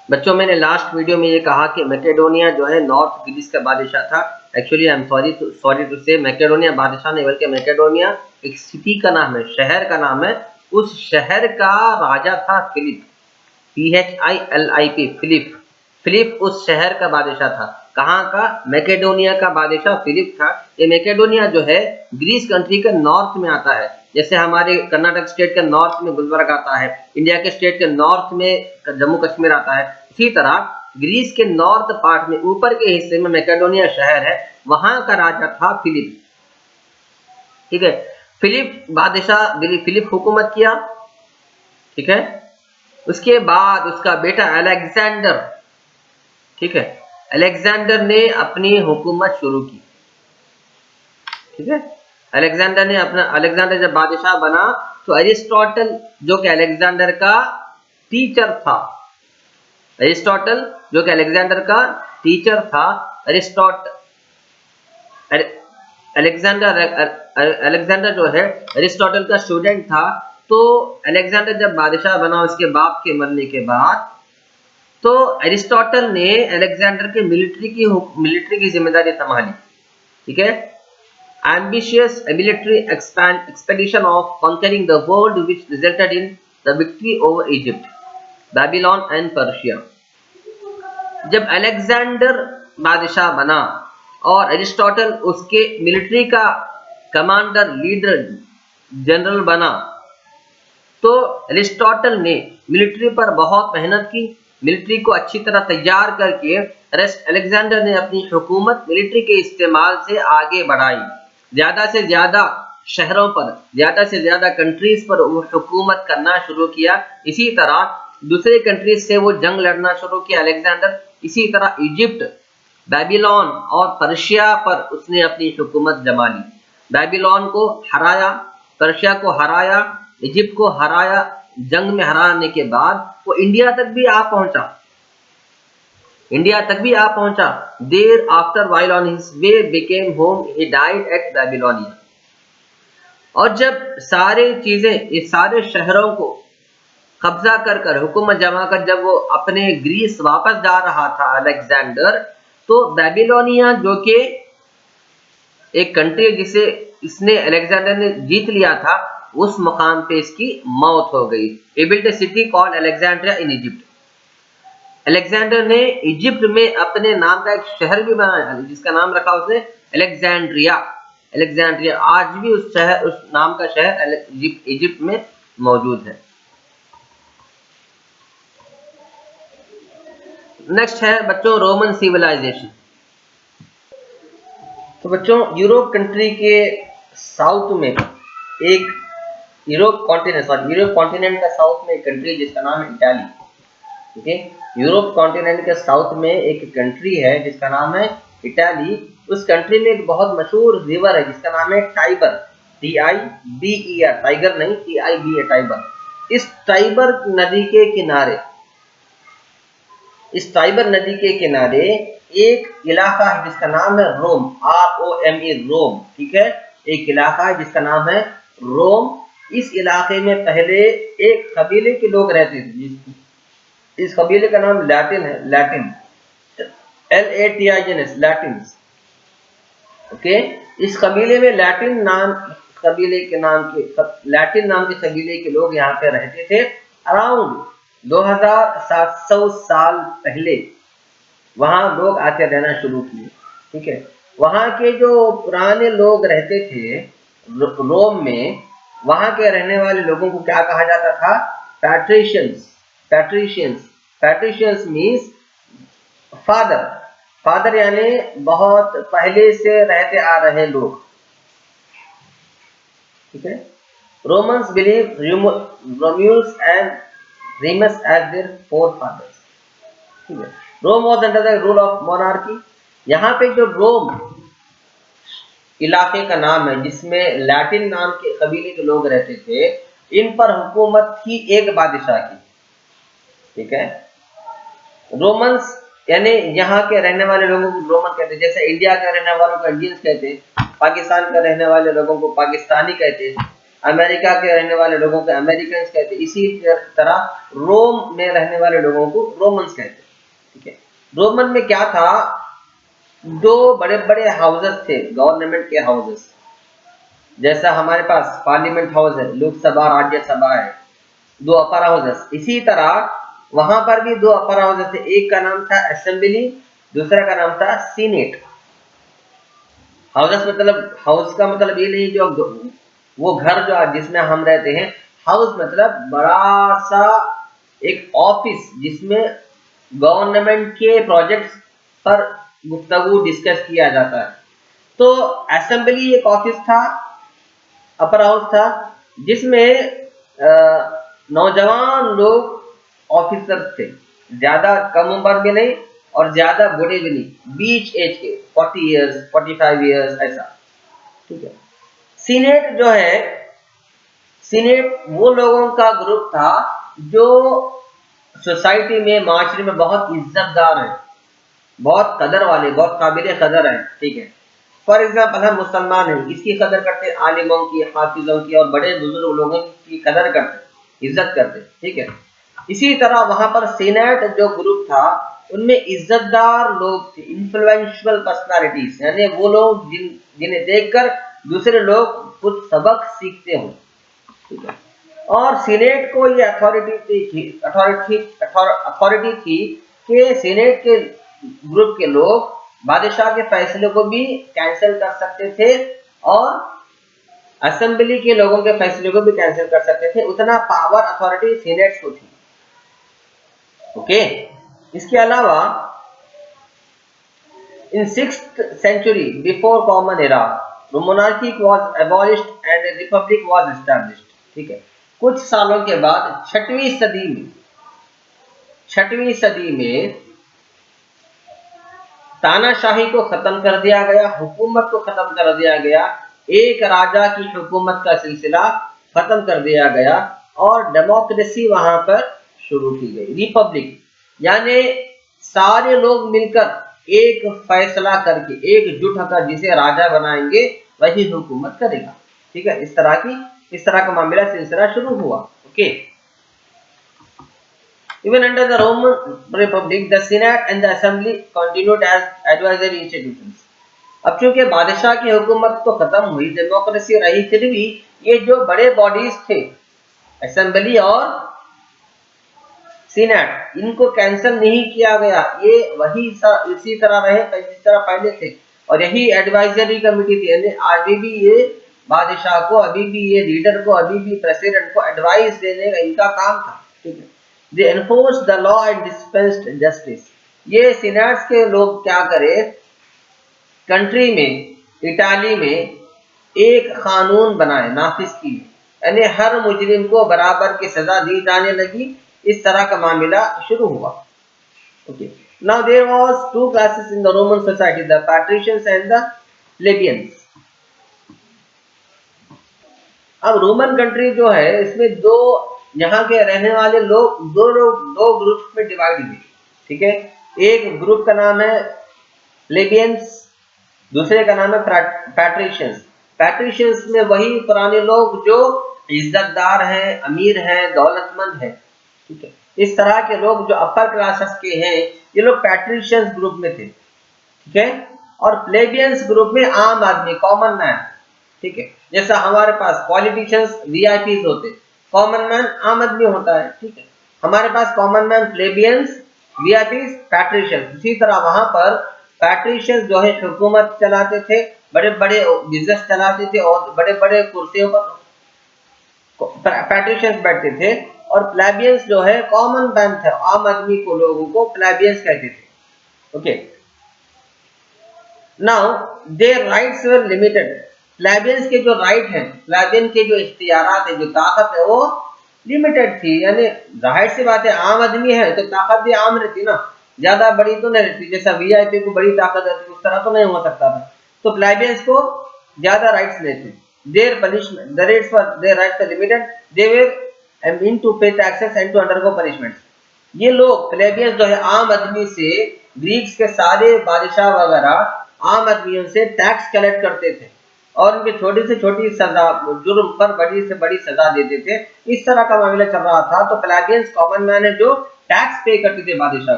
बच्चों मैंने last video में ये कहा कि मैकेडोनिया जो है नॉर्थ ग्रीस का बादशाह था। Actually I am sorry to say Macedonia बादशाह नहीं बल्कि मैकेडोनिया एक सिटी का नाम है, शहर का नाम है। उस शहर का राजा था फिलिप, PHILIP, फिलिप। फिलिप उस शहर का बादशाह था। कहाँ का? मैकेडोनिया का बादशाह फिलिप था। ये मैकेडोनिया जो है ग्रीस कंट्री के नॉर्थ में आता है। जैसे हमारे कर्नाटक स्टेट के नॉर्थ में गुलबर्ग आता है, इंडिया के स्टेट के नॉर्थ में जम्मू कश्मीर आता है, इसी तरह ग्रीस के नॉर्थ पार्ट में ऊपर के हिस्से में मैकेडोनिया शहर है, वहां का राजा था फिलिप। ठीक है, फिलिप बादशाह फिलिप हुकूमत किया। ठीक है, उसके बाद उसका बेटा अलेक्जेंडर, ठीक है, अलेक्जेंडर ने अपनी हुकूमत शुरू की। ठीक है, अलेक्जेंडर जब बादशाह बना तो अरिस्टोटल जो कि अलेक्जेंडर का टीचर था, अरिस्टोटल जो कि अलेक्जेंडर का टीचर था, अलेक्जेंडर जो है अरिस्टोटल का स्टूडेंट था। तो अलेक्जेंडर जब बादशाह बना उसके बाप के मरने के बाद, तो अरिस्टोटल ने अलेक्जेंडर के मिलिट्री की जिम्मेदारी संभाली। ठीक है, ambitious military expedition of conquering the world which resulted in the victory over Egypt, Babylon and Persia। जब अलेक्जेंडर बादशाह बना और अरिस्टोटल उसके मिलिट्री का कमांडर, लीडर, जनरल बना, तो अरिस्टोटल ने मिलिट्री पर बहुत मेहनत की, मिलिट्री को अच्छी तरह तैयार करके अलेक्जेंडर ने अपनी हुकूमत मिलिट्री के इस्तेमाल से आगे बढ़ाई। ज्यादा से ज्यादा शहरों पर, ज्यादा से ज्यादा कंट्रीज पर वो हुकूमत करना शुरू किया। इसी तरह दूसरे कंट्रीज से वो जंग लड़ना शुरू किया अलेक्जेंडर। इसी तरह इजिप्ट, बेबीलोन और पर्शिया पर उसने अपनी हुकूमत जमा ली। बेबीलोन को हराया, पर्शिया को हराया, इजिप्ट को हराया। जंग में हराने के बाद वो इंडिया तक भी आ पहुंचा, there after while on his way became home he died at Babylonia। और जब सारे चीजें, इस सारे शहरों को कब्जा कर हुकूमत जमा कर जब वो अपने ग्रीस वापस जा रहा था अलेक्जेंडर, तो बेबीलोनिया जो कि एक कंट्री जिसे इसने अलेक्जेंडर ने जीत लिया था, उस मकाम पे इसकी मौत हो गई। He built a city called Alexandria in Egypt। Alexander ने इजिप्ट में अपने नाम का एक शहर भी बनाया जिसका नाम रखा उसने अलेक्जेंड्रिया। अलेक्जेंड्रिया आज भी उस नाम का शहर इजिप्ट में मौजूद है। नेक्स्ट है बच्चों रोमन सिविलाइजेशन। तो बच्चों यूरोप कंट्री के साउथ में एक यूरोप कॉन्टिनेंट का साउथ में एक कंट्री जिसका नाम है इटाली। ठीक है, यूरोप कॉन्टिनेंट के साउथ में एक कंट्री है जिसका नाम है इटाली। उस कंट्री में एक बहुत मशहूर रिवर है जिसका नाम है टाइबर, TIBER, टाइगर नहीं, TIBER, टाइबर। इस टाइबर नदी के किनारे एक इलाका है जिसका नाम है रोम, ROME, रोम। ठीक है, एक इलाका है जिसका नाम है रोम। इस इलाके में पहले एक कबीले के लोग रहते थे, इस कबीले का नाम लैटिन है, लैटिन, LATINS, लैटिन्स। ओके, इस कबीले में लैटिन नाम के कबीले के लोग यहाँ पे रहते थे। अराउंड 2700 साल पहले वहां लोग आके रहना शुरू किए। ठीक है, वहां के जो पुराने लोग रहते थे रोम में, वहां के रहने वाले लोगों को क्या कहा जाता था? पैट्रिशियंस। पैट्रिशियंस मीन्स फादर यानी बहुत पहले से रहते आ रहे लोग। ठीक है, Romans believe Romulus and Remus as their forefathers. ठीक है, Rome was under the rule of monarchy. यहाँ पे जो रोम इलाके का नाम है जिसमें लैटिन नाम के कबीले के लोग रहते थे, इन पर हुकूमत थी एक बादशाह की। ठीक है, रोमन्स यानी यहाँ के रहने वाले लोगों को रोमन कहते, जैसे इंडिया के रहने वालों को इंडियंस कहते, पाकिस्तान के रहने वाले लोगों को पाकिस्तानी कहते, अमेरिका के रहने वाले लोगों को अमेरिकन्स कहते, इसी तरह रोम में रहने वाले लोगों को रोमन्स कहते। ठीक है, रोमन में क्या था, दो बड़े बड़े हाउसेस थे, गवर्नमेंट के हाउसेस, जैसा हमारे पास पार्लियामेंट हाउस है, लोकसभा राज्यसभा है, दो अपर हाउसेस, इसी तरह वहां पर भी दो अपर हाउसेस थे, एक का नाम था असेंबली, दूसरा का नाम था सीनेट। हाउसेस मतलब, हाउस का मतलब ये नहीं जो वो घर जो जिसमें हम रहते हैं, हाउस मतलब बड़ा सा एक ऑफिस जिसमें गवर्नमेंट के प्रोजेक्ट्स पर गुफ्तगू डिस्कस किया जाता है। तो असेंबली एक ऑफिस था, अपर हाउस था, जिसमें नौजवान लोग ऑफिसर थे, ज्यादा कम उम्र में नहीं और ज्यादा बूढ़े भी नहीं, बीच एज के 40 इयर्स 45 इयर्स ऐसा। ठीक है, सीनेट जो है, सीनेट वो लोगों का ग्रुप था जो सोसाइटी में, माशरे में बहुत इज्जतदार है, बहुत कदर वाले, बहुत काबिल कदर है। ठीक है, फॉर एग्जाम्पल हम मुसलमान हैं, इसकी कदर करते, आलिमों की, हाफिजों की और बड़े बुजुर्ग लोगों की कदर करते, इज्जत करते। ठीक है, इसी तरह वहां पर सीनेट जो ग्रुप था उनमें इज्जतदार लोग थे, इन्फ्लुएंशियल पर्सनालिटीज, यानी वो लोग जिन्हें देखकर दूसरे लोग कुछ सबक सीखते हो। ठीक है, और सीनेट को ये अथॉरिटी थी कि सीनेट के ग्रुप के लोग बादशाह के फैसले को भी कैंसिल कर सकते थे और असेंबली के लोगों के फैसले को भी कैंसिल कर सकते थे, उतना पावर अथॉरिटी सीनेट को थी। ओके, इसके अलावा इन 6th century before common era the monarchy was abolished and a republic was established। ठीक है, कुछ सालों के बाद 6वीं सदी में तानाशाही को खत्म कर दिया गया, हुकूमत को खत्म कर दिया गया, एक राजा की हुकूमत का सिलसिला खत्म कर दिया गया और डेमोक्रेसी वहां पर शुरू की गई, रिपब्लिक, यानी सारे लोग मिलकर एक फैसला करके एकजुट होकर जिसे राजा बनाएंगे वही हुकूमत करेगा। ठीक है, इस तरह का मामला सिलसिला शुरू हुआ। Okay, even under the Roman Republic the Senate and the Assembly continued as advisory institutions। अब चूंकि बादशाह की हुकूमत तो खत्म हुई, डेमोक्रेसी रही, फिर भी ये जो बड़े बॉडीज थे, असेंबली और सीनेट, इनको कैंसिल नहीं किया गया, ये वही इसी तरह रहे जिस तरह पहले थे, और यही एडवाइजरी कमेटी थी, यानी अभी भी ये बादशाह को, अभी भी ये लीडर को, अभी भी प्रेसिडेंट को एडवाइस देने का इनका काम था। ठीक है, they enforce the law and dispensed justice. ये सीनेट्स के लोग क्या करे, कंट्री में, इटाली में एक कानून बनाए, नाफिज किए, यानी हर मुजरिम को बराबर की सजा दी जाने लगी, इस तरह का मामला शुरू हुआ। Okay, now there was two classes in the Roman society, the patricians and the plebeians. अब रोमन कंट्री जो है, इसमें दो, यहाँ के रहने वाले लोग दो ग्रुप में डिवाइड हुए। ठीक है, एक ग्रुप का नाम है प्लेबियंस, दूसरे का नाम है पैट्रिशियंस। पैट्रिशियंस में वही पुराने लोग जो इज्जतदार हैं, अमीर हैं, दौलतमंद हैं। ठीक है, इस तरह के लोग जो अपर क्लासेस के हैं, ये लोग पैट्रिशियंस ग्रुप में थे। ठीक है, और प्लेबियंस ग्रुप में आम आदमी, कॉमन मैन। ठीक है, जैसा हमारे पास पॉलिटिशियंस वीआईपीज होते, कॉमन मैन आम आदमी होता है। ठीक है, हमारे पास कॉमन मैन, प्लेबियंस, वीआईपीज, पैट्रिशियंस। इसी तरह वहां पर पैट्रिशियंस जो है हुकूमत चलाते थे, बड़े बड़े बिजनेस चलाते थे और बड़े बड़े कुर्सियों पर पैट्रिशियंस बैठते थे, और प्लेबियंस जो है कॉमन मैन थे, आम आदमी को, लोगों को प्लेबियंस कहते थे। Okay, now their rights were limited. Plebeians के जो राइट हैं, प्लेबियन के जो इख्तियारात है, जो ताकत है, वो लिमिटेड थी, यानी जाहिर सी बात है, आम आदमी है तो ताकत भी आम रहती ना, ज्यादा बड़ी तो नहीं रहती, जैसा वीआईपी को बड़ी ताकत रहती उस तरह तो नहीं हो सकता था। तो प्लेबियंस को ज्यादा राइट्स नहीं थे। Their punishment, the rights for their rights are limited, they were mean to pay taxes and to undergo punishments. ये लोग प्लेबियंस जो है आम आदमी से, ग्रीक्स के सारे बादशाह वगैरह आम आदमियों से टैक्स कलेक्ट करते थे, और उनके छोटी से छोटी सजा, जुर्म पर बड़ी से बड़ी सजा देते थे। इस तरह का मामला चल रहा था। तो पेलागियंस कॉमन मैन है जो टैक्स पे करते थे बादशाह